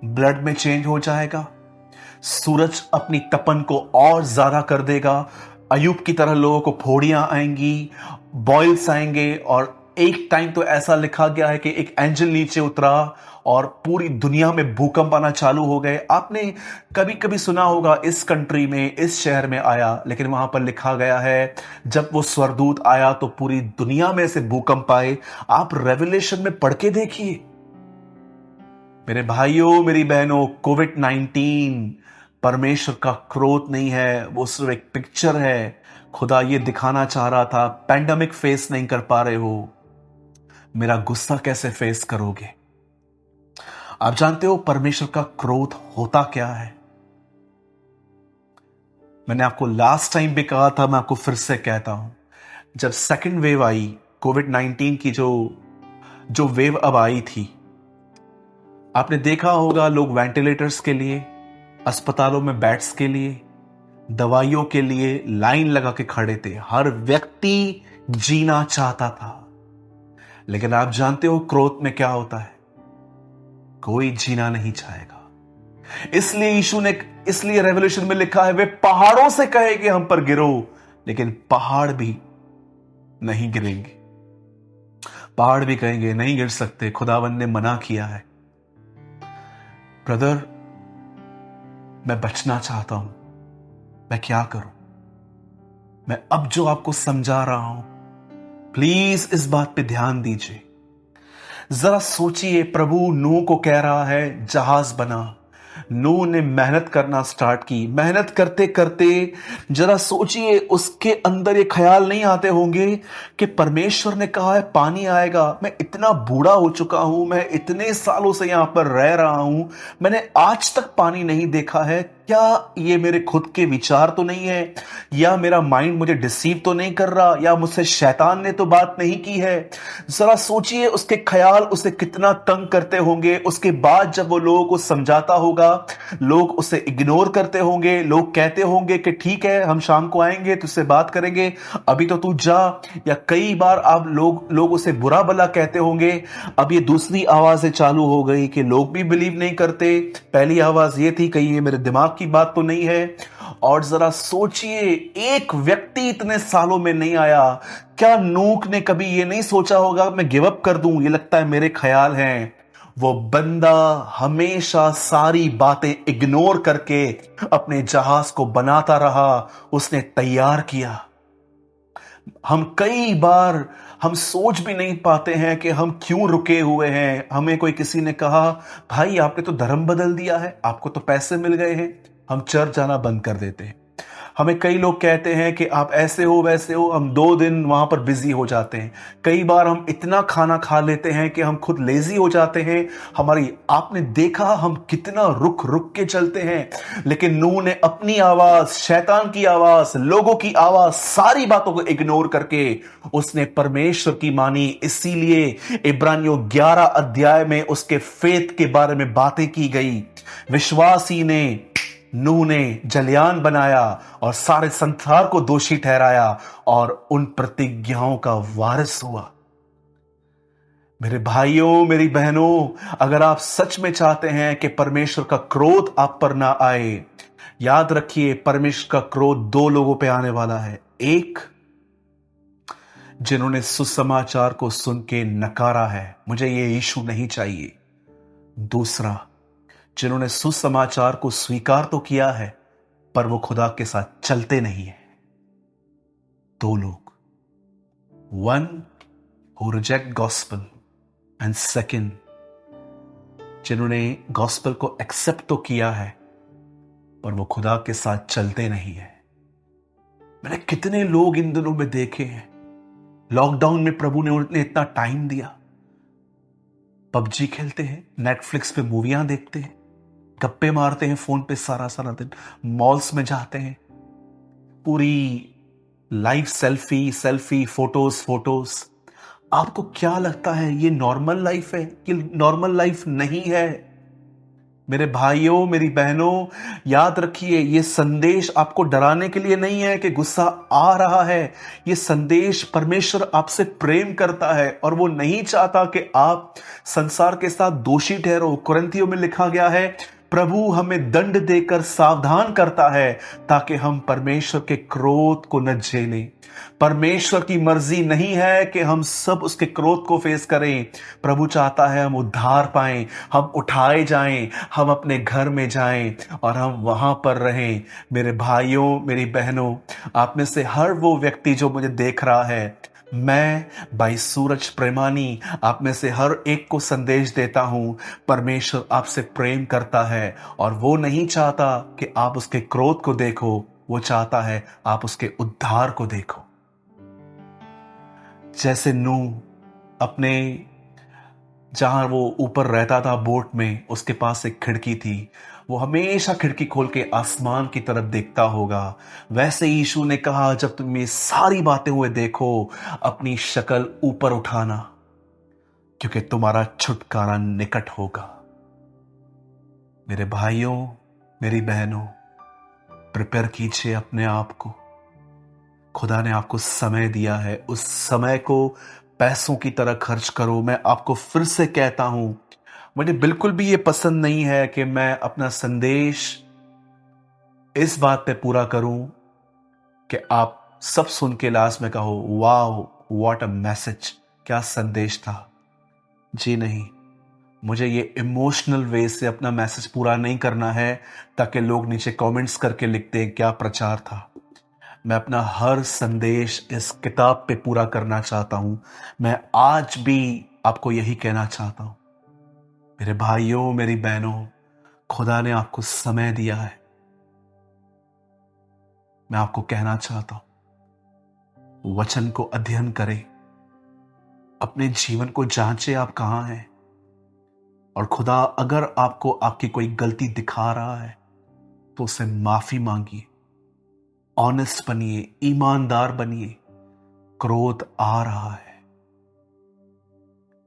S1: ब्लड में चेंज हो जाएगा, सूरज अपनी तपन को और ज्यादा कर देगा, अयूब की तरह लोगों को फोड़ियां आएंगी, बॉयल्स आएंगे। और एक टाइम तो ऐसा लिखा गया है कि एक एंजल नीचे उतरा और पूरी दुनिया में भूकंप आना चालू हो गए। आपने कभी कभी सुना होगा, इस कंट्री में, इस शहर में आया, लेकिन वहां पर लिखा गया है जब वो स्वर्गदूत आया तो पूरी दुनिया में से भूकंप आए। आप रेवलेशन में पढ़ के देखिए मेरे भाइयों, मेरी बहनों, कोविड-19 परमेश्वर का क्रोध नहीं है, वो सिर्फ एक पिक्चर है। खुदा ये दिखाना चाह रहा था, पैंडेमिक फेस नहीं कर पा रहे हो, मेरा गुस्सा कैसे फेस करोगे। आप जानते हो परमेश्वर का क्रोध होता क्या है? मैंने आपको लास्ट टाइम भी कहा था, मैं आपको फिर से कहता हूं, जब सेकंड वेव आई, कोविड-19 की जो वेव अब आई थी, आपने देखा होगा लोग वेंटिलेटर्स के लिए, अस्पतालों में बेड्स के लिए, दवाइयों के लिए लाइन लगा के खड़े थे। हर व्यक्ति जीना चाहता था। लेकिन आप जानते हो क्रोध में क्या होता है? कोई जीना नहीं चाहेगा। इसलिए यीशु ने, इसलिए रेवोल्यूशन में लिखा है, वे पहाड़ों से कहे कि हम पर गिरो, लेकिन पहाड़ भी नहीं गिरेंगे। पहाड़ भी कहेंगे नहीं गिर सकते, खुदावन ने मना किया है। ब्रदर, मैं बचना चाहता हूं, मैं क्या करूं? मैं अब जो आपको समझा रहा हूं, प्लीज इस बात पे ध्यान दीजिए। जरा सोचिए, प्रभु नूह को कह रहा है जहाज बना, नूह ने मेहनत करना स्टार्ट की। मेहनत करते करते जरा सोचिए, उसके अंदर ये ख्याल नहीं आते होंगे कि परमेश्वर ने कहा है पानी आएगा। मैं इतना बूढ़ा हो चुका हूं, मैं इतने सालों से यहां पर रह रहा हूं, मैंने आज तक पानी नहीं देखा है। क्या ये मेरे खुद के विचार तो नहीं है, या मेरा माइंड मुझे डिसीव तो नहीं कर रहा, या मुझसे शैतान ने तो बात नहीं की है। जरा सोचिए, उसके ख्याल उसे कितना तंग करते होंगे। उसके बाद जब वो लोगों को समझाता होगा, लोग उसे इग्नोर करते होंगे, लोग कहते होंगे कि ठीक है हम शाम को आएंगे तुझसे बात करेंगे, अभी तो तू जा। या कई बार आप लोग उसे बुरा भला कहते होंगे। अब ये दूसरी आवाजें चालू हो गई कि लोग भी बिलीव नहीं करते। पहली आवाज ये थी कहीं ये मेरे दिमाग की बात तो नहीं है। और जरा सोचिए, एक व्यक्ति इतने सालों में नहीं आया। क्या नूह ने कभी ये नहीं सोचा होगा मैं गिव अप कर दूं, ये लगता है मेरे ख्याल हैं। वो बंदा हमेशा सारी बातें इग्नोर करके अपने जहाज को बनाता रहा, उसने तैयार किया। हम कई बार हम सोच भी नहीं पाते हैं कि हम क्यों रुके हुए हैं। हमें कोई किसी ने कहा भाई आपने तो धर्म बदल दिया है, आपको तो पैसे मिल गए हैं, हम चर्च जाना बंद कर देते हैं। हमें कई लोग कहते हैं कि आप ऐसे हो वैसे हो, हम 2 दिन वहां पर बिजी हो जाते हैं। कई बार हम इतना खाना खा लेते हैं कि हम खुद लेजी हो जाते हैं। हमारी आपने देखा हम कितना रुक रुक के चलते हैं। लेकिन नूह ने अपनी आवाज, शैतान की आवाज, लोगों की आवाज, सारी बातों को इग्नोर करके उसने परमेश्वर की मानी। इसीलिए इब्रानियों 11 अध्याय में उसके फेथ के बारे में बातें की गई। विश्वासी ने, नूह ने जलयान बनाया और सारे संसार को दोषी ठहराया और उन प्रतिज्ञाओं का वारिस हुआ। मेरे भाइयों, मेरी बहनों, अगर आप सच में चाहते हैं कि परमेश्वर का क्रोध आप पर ना आए, याद रखिए परमेश्वर का क्रोध 2 लोगों पे आने वाला है। एक, जिन्होंने सुसमाचार को सुन के नकारा है, मुझे ये यीशु नहीं चाहिए। दूसरा, जिन्होंने सुसमाचार को स्वीकार तो किया है पर वो खुदा के साथ चलते नहीं है। 2 लोग, 1 who reject gospel and 2 जिन्होंने गॉस्पेल को एक्सेप्ट तो किया है पर वो खुदा के साथ चलते नहीं है। मैंने कितने लोग इन दिनों में देखे हैं। लॉकडाउन में प्रभु ने उन्हें इतना टाइम दिया, पबजी खेलते हैं, नेटफ्लिक्स पे मूवियां देखते हैं, गप्पे मारते हैं फोन पे सारा सारा दिन, मॉल्स में जाते हैं, पूरी लाइफ सेल्फी सेल्फी फोटोज। आपको क्या लगता है ये नॉर्मल लाइफ है? कि नॉर्मल लाइफ नहीं है। मेरे भाइयों, मेरी बहनों, याद रखिए ये संदेश आपको डराने के लिए नहीं है कि गुस्सा आ रहा है। ये संदेश, परमेश्वर आपसे प्रेम करता है और वो नहीं चाहता कि आप संसार के साथ दोषी ठहरो। कुरिन्थियों में लिखा गया है, प्रभु हमें दंड देकर सावधान करता है ताकि हम परमेश्वर के क्रोध को न झेलें। परमेश्वर की मर्जी नहीं है कि हम सब उसके क्रोध को फेस करें। प्रभु चाहता है हम उद्धार पाएं, हम उठाए जाएं, हम अपने घर में जाएं और हम वहां पर रहें। मेरे भाइयों, मेरी बहनों, आप में से हर वो व्यक्ति जो मुझे देख रहा है, मैं भाई सूरज प्रेमानी आप में से हर एक को संदेश देता हूं, परमेश्वर आपसे प्रेम करता है और वो नहीं चाहता कि आप उसके क्रोध को देखो, वो चाहता है आप उसके उद्धार को देखो। जैसे नूह अपने, जहां वो ऊपर रहता था बोट में, उसके पास एक खिड़की थी, वो हमेशा खिड़की खोल के आसमान की तरफ देखता होगा। वैसे यीशु ने कहा जब तुम ये सारी बातें हुए देखो, अपनी शक्ल ऊपर उठाना, क्योंकि तुम्हारा छुटकारा निकट होगा। मेरे भाइयों, मेरी बहनों, प्रिपेयर कीजिए अपने आप को। खुदा ने आपको समय दिया है, उस समय को पैसों की तरह खर्च करो। मैं आपको फिर से कहता हूं, मुझे बिल्कुल भी ये पसंद नहीं है कि मैं अपना संदेश इस बात पे पूरा करूं कि आप सब सुन के लास्ट में कहो वाओ व्हाट अ मैसेज, क्या संदेश था। जी नहीं, मुझे ये इमोशनल वे से अपना मैसेज पूरा नहीं करना है ताकि लोग नीचे कमेंट्स करके लिखते हैं क्या प्रचार था। मैं अपना हर संदेश इस किताब पे पूरा करना चाहता हूं। मैं आज भी आपको यही कहना चाहता हूं, मेरे भाइयों, मेरी बहनों, खुदा ने आपको समय दिया है। मैं आपको कहना चाहता हूं, वचन को अध्ययन करें, अपने जीवन को जांचें आप कहां हैं। और खुदा अगर आपको आपकी कोई गलती दिखा रहा है तो उससे माफी मांगिए, ऑनेस्ट बनिए, ईमानदार बनिए। क्रोध आ रहा है।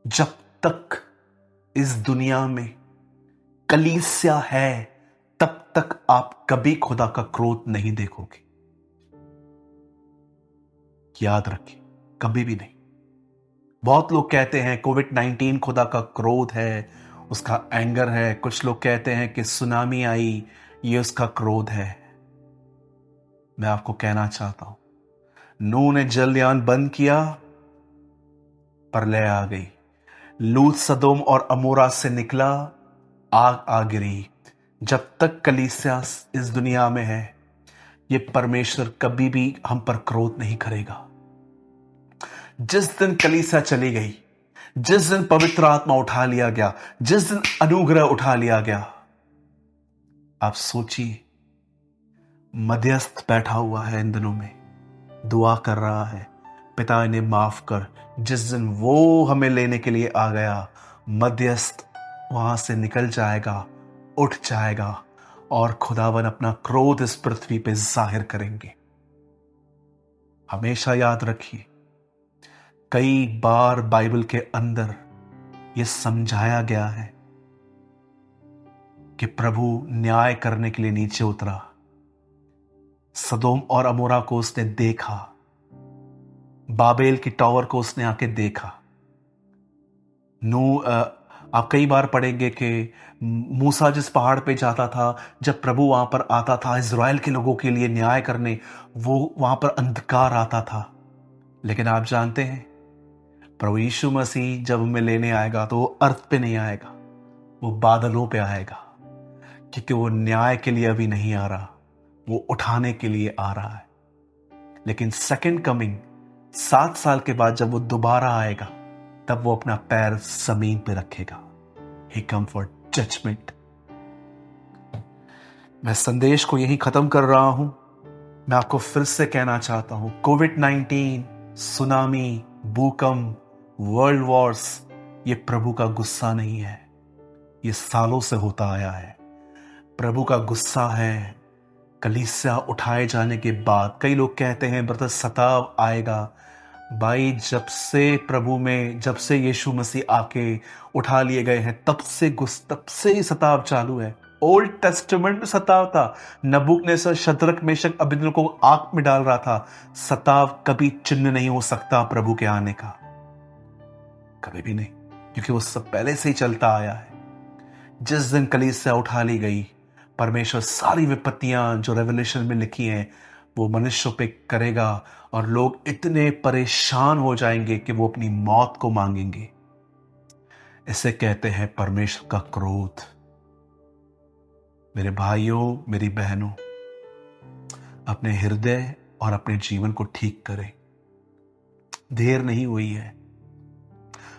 S1: जब तक इस दुनिया में कलीसिया है तब तक आप कभी खुदा का क्रोध नहीं देखोगे। याद रखिए, कभी भी नहीं। बहुत लोग कहते हैं कोविड-19 खुदा का क्रोध है, उसका एंगर है। कुछ लोग कहते हैं कि सुनामी आई, ये उसका क्रोध है। मैं आपको कहना चाहता हूं, नूह ने जलयान बंद किया, प्रलय आ गई। लूत सदोम और अमोरा से निकला, आग आ गिरी। जब तक कलीसिया इस दुनिया में है, ये परमेश्वर कभी भी हम पर क्रोध नहीं करेगा। जिस दिन कलीसिया चली गई, जिस दिन पवित्र आत्मा उठा लिया गया, जिस दिन अनुग्रह उठा लिया गया, आप सोचिए, मध्यस्थ बैठा हुआ है इन दिनों में, दुआ कर रहा है, पिता इन्हें माफ कर। जिस दिन वो हमें लेने के लिए आ गया, मध्यस्थ वहां से निकल जाएगा, उठ जाएगा और खुदावन अपना क्रोध इस पृथ्वी पे जाहिर करेंगे। हमेशा याद रखिए, कई बार बाइबल के अंदर यह समझाया गया है कि प्रभु न्याय करने के लिए नीचे उतरा। सदोम और अमोरा को उसने देखा, बाबेल की टावर को उसने आके देखा। आप कई बार पढ़ेंगे कि मूसा जिस पहाड़ पे जाता था, जब प्रभु वहां पर आता था इज़राइल के लोगों के लिए न्याय करने, वो वहां पर अंधकार आता था। लेकिन आप जानते हैं, प्रभु यीशु मसीह जब हमें लेने आएगा तो वो अर्थ पे नहीं आएगा, वो बादलों पे आएगा, क्योंकि वो न्याय के लिए अभी नहीं आ रहा, वो उठाने के लिए आ रहा है। लेकिन सेकंड कमिंग 7 साल के बाद जब वो दोबारा आएगा, तब वो अपना पैर जमीन पे रखेगा। ही कम फॉर जजमेंट। मैं संदेश को यही खत्म कर रहा हूं। मैं आपको फिर से कहना चाहता हूं, कोविड-19, सुनामी, भूकंप, वर्ल्ड वॉर्स, ये प्रभु का गुस्सा नहीं है। ये सालों से होता आया है। प्रभु का गुस्सा है कलीसिया उठाए जाने के बाद। कई लोग कहते हैं ब्रदर सताव आएगा। भाई, जब से यीशु मसीह आके उठा लिए गए हैं, तब से ही सताव चालू है। ओल्ड टेस्टामेंट में सताव था। नबूकदनेस्सर, शद्रक, मेशक, अबेदनगो को आग में डाल रहा था। सताव कभी चिन्ह नहीं हो सकता प्रभु के आने का, कभी भी नहीं, क्योंकि वो सब पहले से ही चलता आया है। जिस दिन कलीसिया उठा ली गई, परमेश्वर सारी विपत्तियां जो रेवलेशन में लिखी हैं वो मनुष्यों पे करेगा और लोग इतने परेशान हो जाएंगे कि वो अपनी मौत को मांगेंगे। इसे कहते हैं परमेश्वर का क्रोध। मेरे भाइयों, मेरी बहनों, अपने हृदय और अपने जीवन को ठीक करें। देर नहीं हुई है।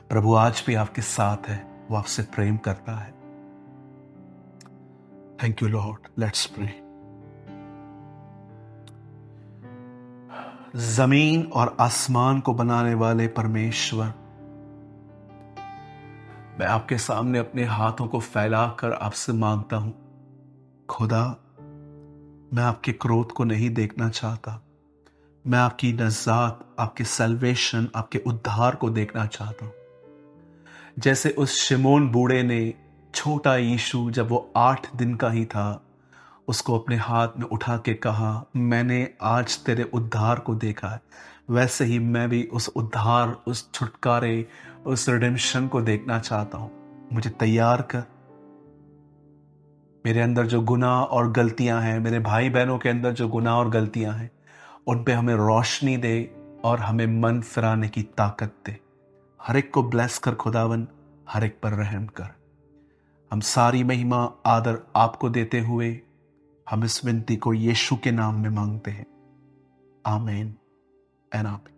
S1: प्रभु आज भी आपके साथ है, वो आपसे प्रेम करता है। Thank you Lord. Let's pray. जमीन और आसमान को बनाने वाले परमेश्वर, मैं आपके सामने अपने हाथों को फैलाकर आपसे मांगता हूं, खुदा, मैं आपके क्रोध को नहीं देखना चाहता। मैं आपकी नजात, आपके सल्वेशन, आपके उद्धार को देखना चाहता हूं। जैसे उस शिमोन बूढ़े ने छोटा यीशु, जब वो 8 दिन का ही था, उसको अपने हाथ में उठा के कहा, मैंने आज तेरे उद्धार को देखा है, वैसे ही मैं भी उस उद्धार, उस छुटकारे, उस रिडेम्पशन को देखना चाहता हूं। मुझे तैयार कर। मेरे अंदर जो गुनाह और गलतियां हैं, मेरे भाई बहनों के अंदर जो गुनाह और गलतियां हैं, उन पे हमें रोशनी दे और हमें मन फिराने की ताकत दे। हर एक को ब्लेस कर खुदावन, हर एक पर रहम कर। हम सारी महिमा आदर आपको देते हुए हम इस विनती को यीशु के नाम में मांगते हैं। आमीन एंड आमीन।